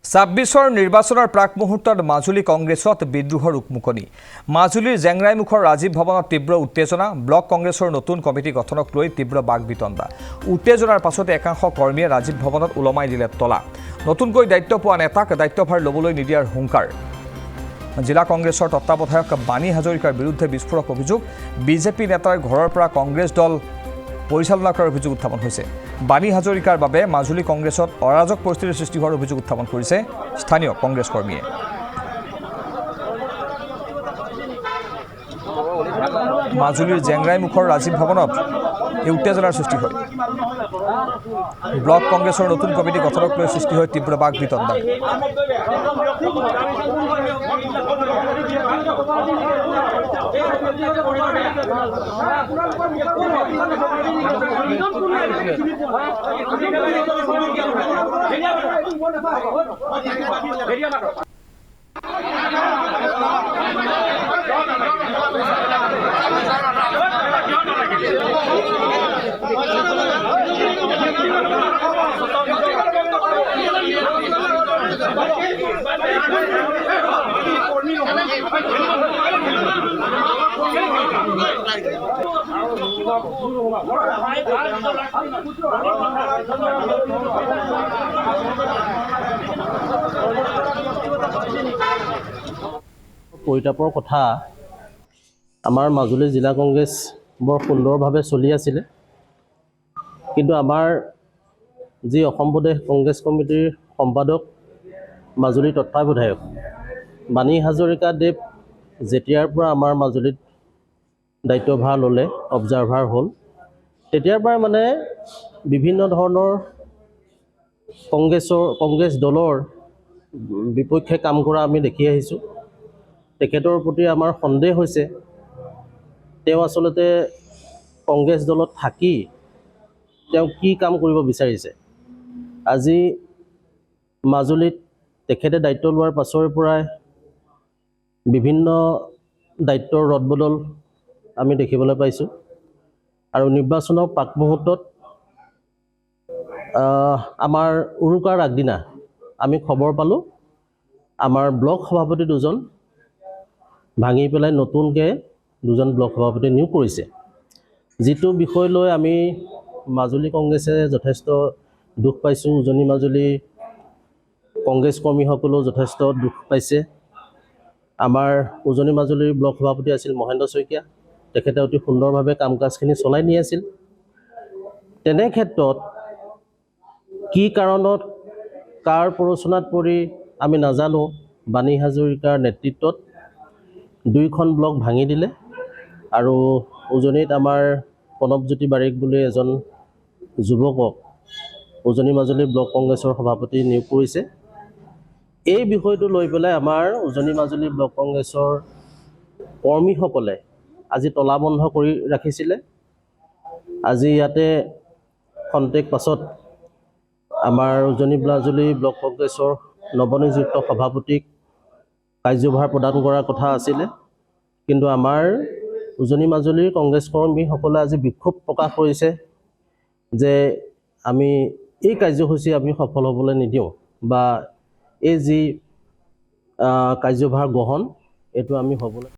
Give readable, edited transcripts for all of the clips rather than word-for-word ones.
26 নিৰ্বাচনৰ প্ৰাক মুহূৰ্তত মাজুলী কংগ্ৰেছত বিদ্ৰোহৰ উকমুকনি মাজুলীৰ জেংৰাইমুখৰ ৰাজীৱ ভৱনত তীব্ৰ উত্তেজনা ব্লক কংগ্ৰেছৰ নতুন কমিটি গঠনক লৈ তীব্ৰ বাকবিতণ্ডা উত্তেজনাৰ পাছতে একাংশ কৰ্মীয়ে ৰাজীৱ ভৱনত উলমাই দিলে তলা নতুনকৈ দায়িত্ব পোৱা নেতাক দায়িত্বভাৰ ল'বলৈ নিদিয়াৰ হুংকাৰ জিলা কংগ্ৰেছৰ তত্ত্বাৱধায়ক বাণী হাজৰিকাৰ বিৰুদ্ধে বিস্ফোৰক অভিযোগ বিজেপি নেতাৰ ঘৰৰ পৰা কংগ্ৰেছ দল পৰিচালনা কৰাৰ অভিযোগ উত্থাপন হৈছে বাণী হাজৰিকাৰ বাবে মাজুলী কংগ্ৰেছত অৰাজক পৰিস্থিতিৰ সৃষ্টি হোৱাৰ অভিযোগ উত্থাপন কৰিছে স্থানীয় কংগ্ৰেছ কৰ্মীয়ে মাজুলীৰ জেংৰাইমুখৰ ৰাজীৱ ভৱনত এই উত্তেজনাৰ সৃষ্টি হয় ব্লক কংগ্ৰেছৰ নতুন কমিটি গঠনক লৈ সৃষ্টি হয় তীব্ৰ বাকবিতণ্ডা পৰিতাপৰ কথা আমাৰ মাজুলী জিলা কংগ্ৰেছ বৰ সুন্দৰভাৱে চলি আছিল কিন্তু আমাৰ যি অসম প্ৰদেশ কংগ্ৰেছ কমিটিৰ সম্পাদক মাজুলী তত্ত্বাৱধায়ক বাণী হাজৰিকা দেৱ যেতিয়াৰ পৰা আমাৰ মাজুলীত দায়িত্বভাৰ ল'লে অবজাৰ্ভাৰ হ'ল তেতিয়াৰ পৰা মানে বিভিন্ন ধৰণৰ কংগ্ৰেছ দলৰ বিপক্ষে কাম কৰা আমি দেখি আহিছোঁ তেখেতৰ প্ৰতি আমাৰ সন্দেহ হৈছে তেওঁ আচলতে কংগ্ৰেছ দলত থাকি তেওঁ কি কাম কৰিব বিচাৰিছে আজি মাজুলীত তেখেতে দায়িত্ব লোৱাৰ পাছৰে পৰাই বিভিন্ন দায়িত্বৰ ৰদবদল আমি দেখিবলৈ পাইছোঁ আৰু নিৰ্বাচনৰ প্ৰাক মুহূৰ্তত আমাৰ উৰুকাৰ আগদিনা আমি খবৰ পালোঁ আমাৰ ব্লক সভাপতি দুজন ভাঙি পেলাই নতুনকৈ দুজন ব্লক সভাপতি নিয়োগ কৰিছে যিটো বিষয় লৈ আমি মাজুলী কংগ্ৰেছে যথেষ্ট দুখ পাইছোঁ উজনি মাজুলী কংগ্ৰেছ কৰ্মীসকলেও যথেষ্ট দুখ পাইছে আমাৰ উজনি মাজুলীৰ ব্লক সভাপতি আছিল মহেন্দ্ৰ শইকীয়া তেখেতে অতি সুন্দৰভাৱে কাম কাজখিনি চলাই নি আছিল তেনে ক্ষেত্ৰত কি কাৰণত কাৰ প্ৰৰোচনাত পৰি আমি নাজানো বাণী হাজৰিকাৰ নেতৃত্বত দুইখন ব্লক ভাঙি দিলে আৰু উজনিত আমাৰ প্ৰণৱজ্যোতি বাৰিক বুলি এজন যুৱকক উজনি মাজুলী ব্লক কংগ্ৰেছৰ সভাপতি নিয়োগ কৰিছে এই বিষয়টো লৈ পেলাই আমাৰ উজনি মাজুলী ব্লক কংগ্ৰেছৰ কৰ্মীসকলে আজি তলা বন্ধ কৰি ৰাখিছিলে আজি ইয়াতে খন্তেক পাছত আমাৰ উজনি মাজুলী ব্লক কংগ্ৰেছৰ নৱনিযুক্ত সভাপতিক কাৰ্যভাৰ প্ৰদান কৰাৰ কথা আছিলে কিন্তু আমাৰ উজনি মাজুলীৰ কংগ্ৰেছ কৰ্মীসকলে আজি বিক্ষোভ প্ৰকাশ কৰিছে যে আমি এই কাৰ্যসূচী আমি সফল হ'বলৈ নিদিওঁ বা এই যি কাৰ্যভাৰ গ্ৰহণ এইটো আমি হ'বলৈ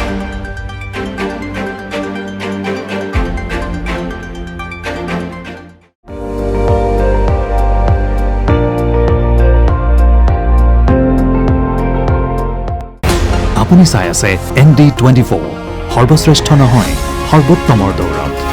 আপুনি চাই আছে ND24 সৰ্বশ্ৰেষ্ঠ নহয় সৰ্বোত্তমৰ দৌৰত